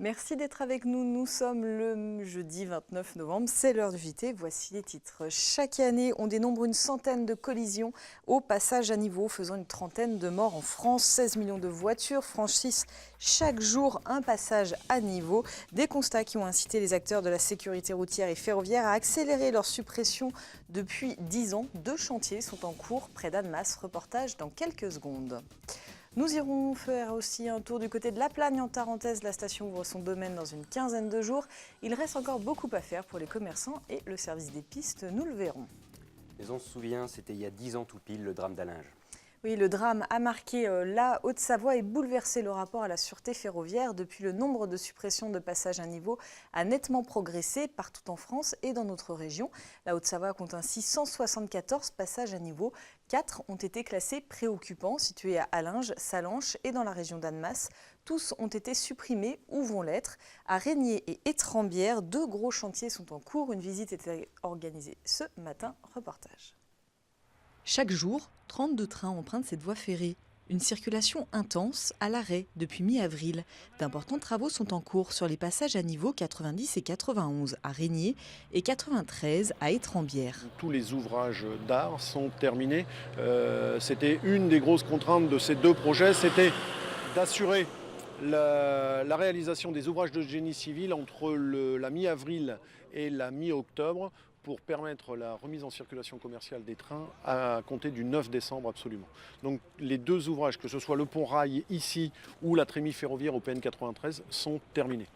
Merci d'être avec nous. Nous sommes le jeudi 29 novembre, c'est l'heure du JT. Voici les titres. Chaque année, on dénombre une centaine de collisions au passage à niveau, faisant une trentaine de morts en France. 16 millions de voitures franchissent chaque jour un passage à niveau. Des constats qui ont incité les acteurs de la sécurité routière et ferroviaire à accélérer leur suppression depuis 10 ans. 2 chantiers sont en cours près d'Annemasse. Reportage dans quelques secondes. Nous irons faire aussi un tour du côté de La Plagne en Tarentaise. La station ouvre son domaine dans une quinzaine de jours. Il reste encore beaucoup à faire pour les commerçants et le service des pistes, nous le verrons. Mais on se souvient, c'était il y a 10 ans tout pile, le drame d'Allinges. Oui, le drame a marqué la Haute-Savoie et bouleversé le rapport à la sûreté ferroviaire. Depuis, le nombre de suppressions de passages à niveau a nettement progressé partout en France et dans notre région. La Haute-Savoie compte ainsi 174 passages à niveau. 4 ont été classés préoccupants, situés à Allinges, Sallanches et dans la région d'Annemasse. Tous ont été supprimés ou vont l'être. À Régnier et Étrembières, 2 gros chantiers sont en cours. Une visite était organisée ce matin. Reportage. Chaque jour, 32 trains empruntent cette voie ferrée. Une circulation intense à l'arrêt depuis mi-avril. D'importants travaux sont en cours sur les passages à niveau 90 et 91 à Régnier et 93 à Étrembières. Tous les ouvrages d'art sont terminés. C'était une des grosses contraintes de ces 2 projets, c'était d'assurer la réalisation des ouvrages de génie civil entre la mi-avril et la mi-octobre pour permettre la remise en circulation commerciale des trains à compter du 9 décembre absolument. Donc les 2 ouvrages, que ce soit le pont rail ici ou la trémie ferroviaire au PN 93, sont terminés.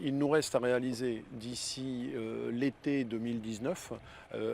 Il nous reste à réaliser d'ici l'été 2019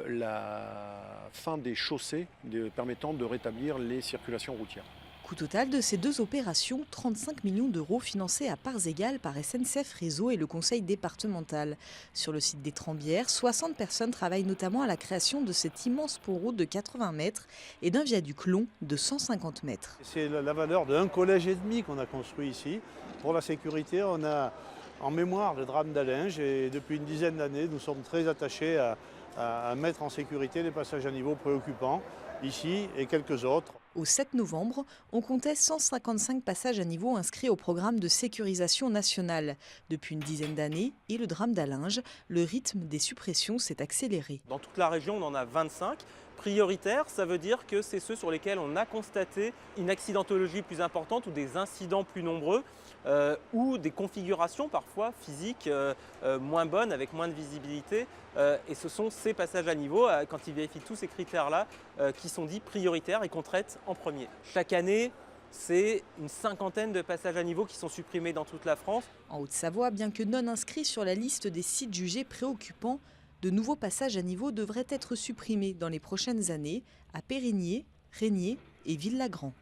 la fin des chaussées permettant de rétablir les circulations routières. Coût total de ces 2 opérations, 35 millions d'euros financés à parts égales par SNCF Réseau et le conseil départemental. Sur le site d'Étrembières, 60 personnes travaillent notamment à la création de cet immense pont-route de 80 mètres et d'un viaduc long de 150 mètres. C'est la valeur d'un collège et demi qu'on a construit ici. Pour la sécurité, on a en mémoire le drame d'Allinges et depuis une dizaine d'années, nous sommes très attachés à mettre en sécurité les passages à niveau préoccupants, ici et quelques autres. Au 7 novembre, on comptait 155 passages à niveau inscrits au programme de sécurisation nationale. Depuis une dizaine d'années et le drame d'Allinges, le rythme des suppressions s'est accéléré. Dans toute la région, on en a 25. Prioritaires, ça veut dire que c'est ceux sur lesquels on a constaté une accidentologie plus importante ou des incidents plus nombreux ou des configurations parfois physiques moins bonnes avec moins de visibilité. Et ce sont ces passages à niveau, quand ils vérifient tous ces critères-là, qui sont dits prioritaires et qu'on traite en premier. Chaque année, c'est une cinquantaine de passages à niveau qui sont supprimés dans toute la France. En Haute-Savoie, bien que non inscrits sur la liste des sites jugés préoccupants, de nouveaux passages à niveau devraient être supprimés dans les prochaines années à Périgny, Régnier et Villagrand.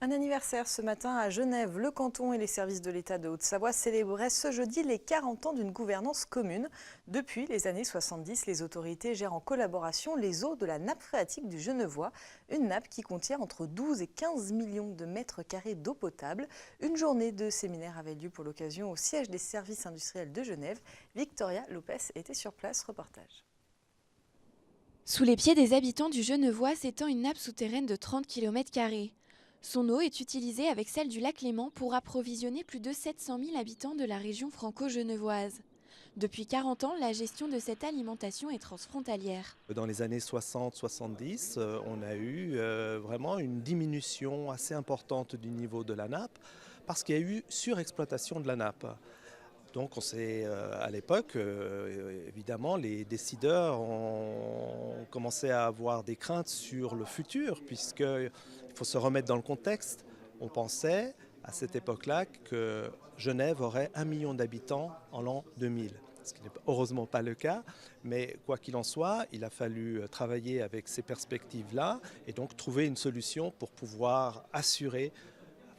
Un anniversaire ce matin à Genève. Le canton et les services de l'État de Haute-Savoie célébraient ce jeudi les 40 ans d'une gouvernance commune. Depuis les années 70, les autorités gèrent en collaboration les eaux de la nappe phréatique du Genevois, une nappe qui contient entre 12 et 15 millions de mètres carrés d'eau potable. Une journée de séminaire avait lieu pour l'occasion au siège des services industriels de Genève. Victoria Lopez était sur place. Reportage. Sous les pieds des habitants du Genevois s'étend une nappe souterraine de 30 km². Son eau est utilisée avec celle du lac Léman pour approvisionner plus de 700 000 habitants de la région franco-genevoise. Depuis 40 ans, la gestion de cette alimentation est transfrontalière. Dans les années 60-70, on a eu vraiment une diminution assez importante du niveau de la nappe parce qu'il y a eu surexploitation de la nappe. Donc on s'est, à l'époque, évidemment, les décideurs ont commencé à avoir des craintes sur le futur, puisqu'il faut se remettre dans le contexte. On pensait à cette époque-là que Genève aurait 1 million d'habitants en l'an 2000. Ce qui n'est heureusement pas le cas, mais quoi qu'il en soit, il a fallu travailler avec ces perspectives-là et donc trouver une solution pour pouvoir assurer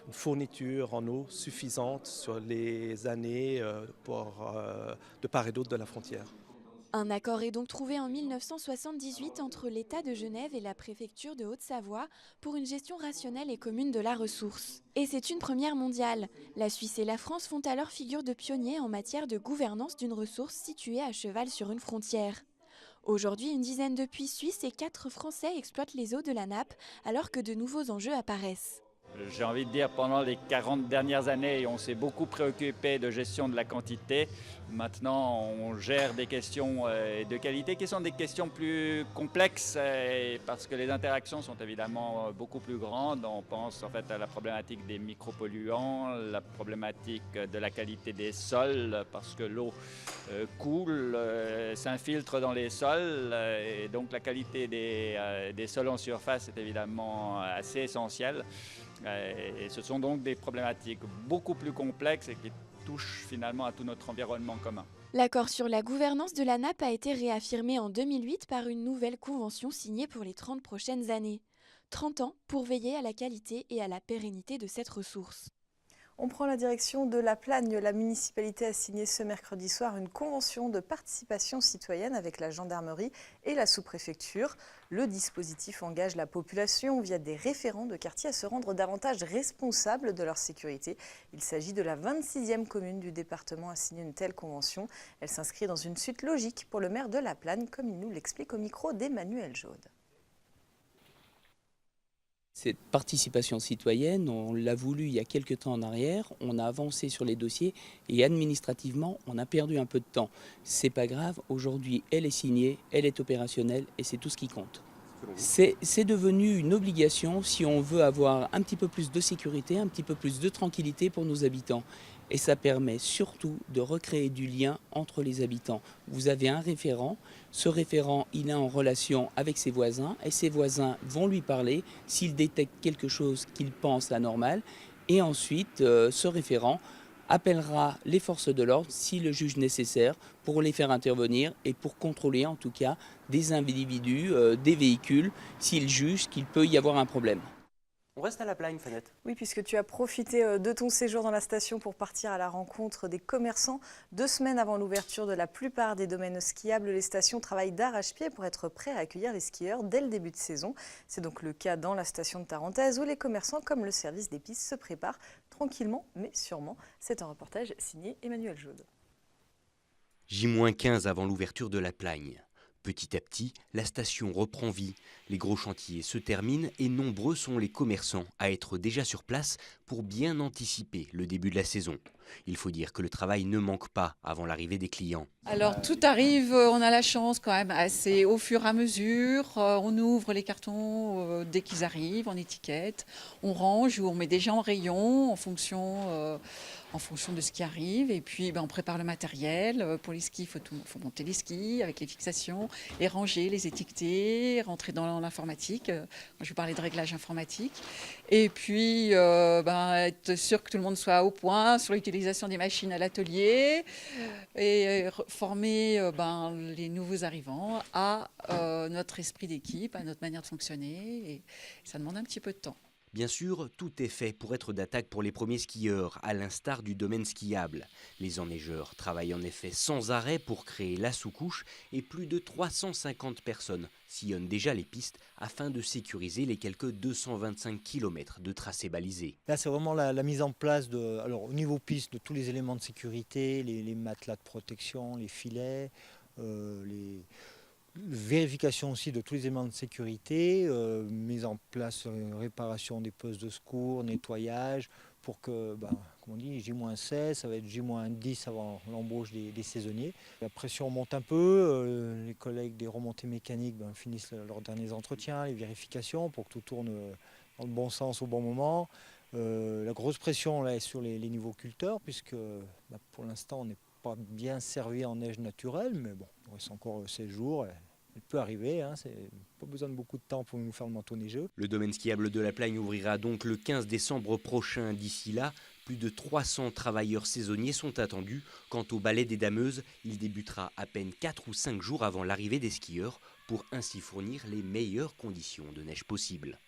une fourniture en eau suffisante sur les années de part et d'autre de la frontière. Un accord est donc trouvé en 1978 entre l'État de Genève et la préfecture de Haute-Savoie pour une gestion rationnelle et commune de la ressource. Et c'est une première mondiale. La Suisse et la France font alors figure de pionniers en matière de gouvernance d'une ressource située à cheval sur une frontière. Aujourd'hui, une dizaine de puits suisses et 4 Français exploitent les eaux de la nappe alors que de nouveaux enjeux apparaissent. J'ai envie de dire, pendant les 40 dernières années, on s'est beaucoup préoccupé de gestion de la quantité. Maintenant, on gère des questions de qualité qui sont des questions plus complexes parce que les interactions sont évidemment beaucoup plus grandes. On pense en fait à la problématique des micropolluants, la problématique de la qualité des sols parce que l'eau coule, s'infiltre dans les sols et donc la qualité des sols en surface est évidemment assez essentielle. Et ce sont donc des problématiques beaucoup plus complexes et qui touchent finalement à tout notre environnement commun. L'accord sur la gouvernance de la nappe a été réaffirmé en 2008 par une nouvelle convention signée pour les 30 prochaines années. 30 ans pour veiller à la qualité et à la pérennité de cette ressource. On prend la direction de La Plagne. La municipalité a signé ce mercredi soir une convention de participation citoyenne avec la gendarmerie et la sous-préfecture. Le dispositif engage la population via des référents de quartier à se rendre davantage responsables de leur sécurité. Il s'agit de la 26e commune du département à signer une telle convention. Elle s'inscrit dans une suite logique pour le maire de La Plagne, comme il nous l'explique au micro d'Emmanuel Jaude. Cette participation citoyenne, on l'a voulu il y a quelques temps en arrière, on a avancé sur les dossiers et administrativement, on a perdu un peu de temps. C'est pas grave, aujourd'hui elle est signée, elle est opérationnelle et c'est tout ce qui compte. C'est devenu une obligation si on veut avoir un petit peu plus de sécurité, un petit peu plus de tranquillité pour nos habitants. Et ça permet surtout de recréer du lien entre les habitants. Vous avez un référent, ce référent il est en relation avec ses voisins et ses voisins vont lui parler s'il détecte quelque chose qu'il pense anormal. Et ensuite, ce référent appellera les forces de l'ordre s'il le juge nécessaire pour les faire intervenir et pour contrôler en tout cas des individus, des véhicules, s'il juge qu'il peut y avoir un problème. On reste à La Plagne, Fanette. Oui, puisque tu as profité de ton séjour dans la station pour partir à la rencontre des commerçants. 2 semaines avant l'ouverture de la plupart des domaines skiables, les stations travaillent d'arrache-pied pour être prêts à accueillir les skieurs dès le début de saison. C'est donc le cas dans la station de Tarentaise où les commerçants, comme le service des pistes, se préparent tranquillement mais sûrement. C'est un reportage signé Emmanuel Jaude. J-15 avant l'ouverture de La Plagne. Petit à petit, la station reprend vie. Les gros chantiers se terminent et nombreux sont les commerçants à être déjà sur place pour bien anticiper le début de la saison. Il faut dire que le travail ne manque pas avant l'arrivée des clients. Alors tout arrive, on a la chance quand même assez au fur et à mesure. On ouvre les cartons dès qu'ils arrivent en étiquette. On range ou on met déjà en rayon en fonction de ce qui arrive. Et puis on prépare le matériel. Pour les skis, il faut monter les skis avec les fixations, les ranger, les étiqueter, rentrer dans l'informatique. Je vais parler de réglage informatique. Et puis être sûr que tout le monde soit au point sur l'utilisation des machines à l'atelier et former les nouveaux arrivants à notre esprit d'équipe, à notre manière de fonctionner. Et ça demande un petit peu de temps. Bien sûr, tout est fait pour être d'attaque pour les premiers skieurs, à l'instar du domaine skiable. Les enneigeurs travaillent en effet sans arrêt pour créer la sous-couche et plus de 350 personnes sillonnent déjà les pistes afin de sécuriser les quelques 225 km de tracés balisés. Là, c'est vraiment la mise en place au niveau piste de tous les éléments de sécurité, les matelas de protection, les filets, vérification aussi de tous les éléments de sécurité, mise en place, réparation des postes de secours, nettoyage, pour que, comme on dit, J-16, ça va être J-10 avant l'embauche des saisonniers. La pression monte un peu, les collègues des remontées mécaniques finissent leurs derniers entretiens, les vérifications pour que tout tourne dans le bon sens au bon moment. La grosse pression là, est sur les niveaux culteurs, puisque pour l'instant on n'est pas bien servi en neige naturelle, mais bon, il reste encore 16 jours. Elle peut arriver, c'est pas besoin de beaucoup de temps pour nous faire le manteau neigeux. Le domaine skiable de La Plagne ouvrira donc le 15 décembre prochain. D'ici là, plus de 300 travailleurs saisonniers sont attendus. Quant au ballet des dameuses, il débutera à peine 4 ou 5 jours avant l'arrivée des skieurs pour ainsi fournir les meilleures conditions de neige possibles.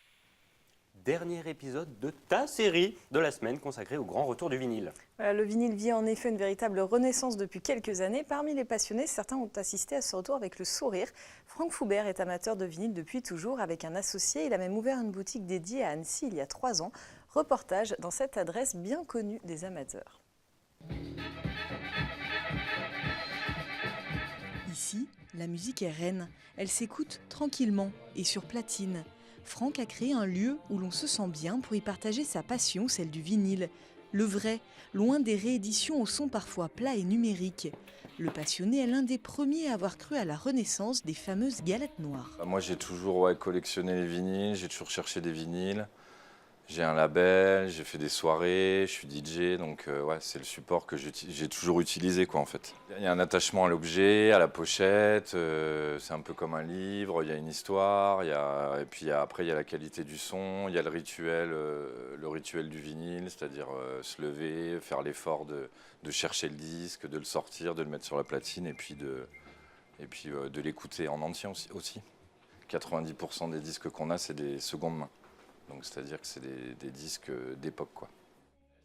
Dernier épisode de ta série de la semaine consacrée au grand retour du vinyle. Voilà, le vinyle vit en effet une véritable renaissance depuis quelques années. Parmi les passionnés, certains ont assisté à ce retour avec le sourire. Franck Foubert est amateur de vinyle depuis toujours. Avec un associé, il a même ouvert une boutique dédiée à Annecy il y a 3 ans. Reportage dans cette adresse bien connue des amateurs. Ici, la musique est reine. Elle s'écoute tranquillement et sur platine. Franck a créé un lieu où l'on se sent bien pour y partager sa passion, celle du vinyle. Le vrai, loin des rééditions au son parfois plat et numérique. Le passionné est l'un des premiers à avoir cru à la renaissance des fameuses galettes noires. Moi j'ai toujours collectionné les vinyles, j'ai toujours cherché des vinyles. J'ai un label, j'ai fait des soirées, je suis DJ, donc c'est le support que j'ai toujours utilisé quoi en fait. Il y a un attachement à l'objet, à la pochette, c'est un peu comme un livre, il y a une histoire, et puis après il y a la qualité du son, il y a le rituel du vinyle, c'est-à-dire se lever, faire l'effort de chercher le disque, de le sortir, de le mettre sur la platine et puis de l'écouter en entier aussi. 90% des disques qu'on a, c'est des secondes mains. Donc c'est-à-dire que c'est des disques d'époque, quoi.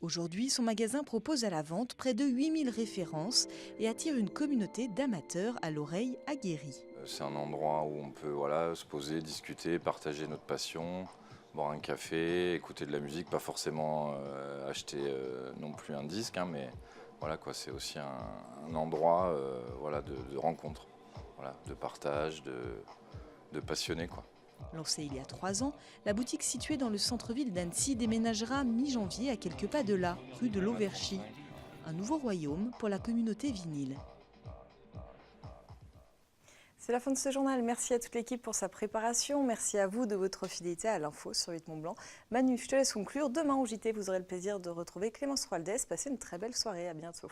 Aujourd'hui, son magasin propose à la vente près de 8000 références et attire une communauté d'amateurs à l'oreille aguerrie. C'est un endroit où on peut se poser, discuter, partager notre passion, boire un café, écouter de la musique, pas forcément acheter non plus un disque, hein, mais voilà, quoi, c'est aussi un endroit de rencontre, de partage, de passionnés, quoi. Lancée il y a 3 ans, la boutique située dans le centre-ville d'Annecy déménagera mi-janvier à quelques pas de là, rue de l'Auverchy. Un nouveau royaume pour la communauté vinyle. C'est la fin de ce journal. Merci à toute l'équipe pour sa préparation. Merci à vous de votre fidélité à l'info sur 8 Mont-Blanc. Manu, je te laisse conclure. Demain au JT, vous aurez le plaisir de retrouver Clémence Roaldès. Passez une très belle soirée. À bientôt.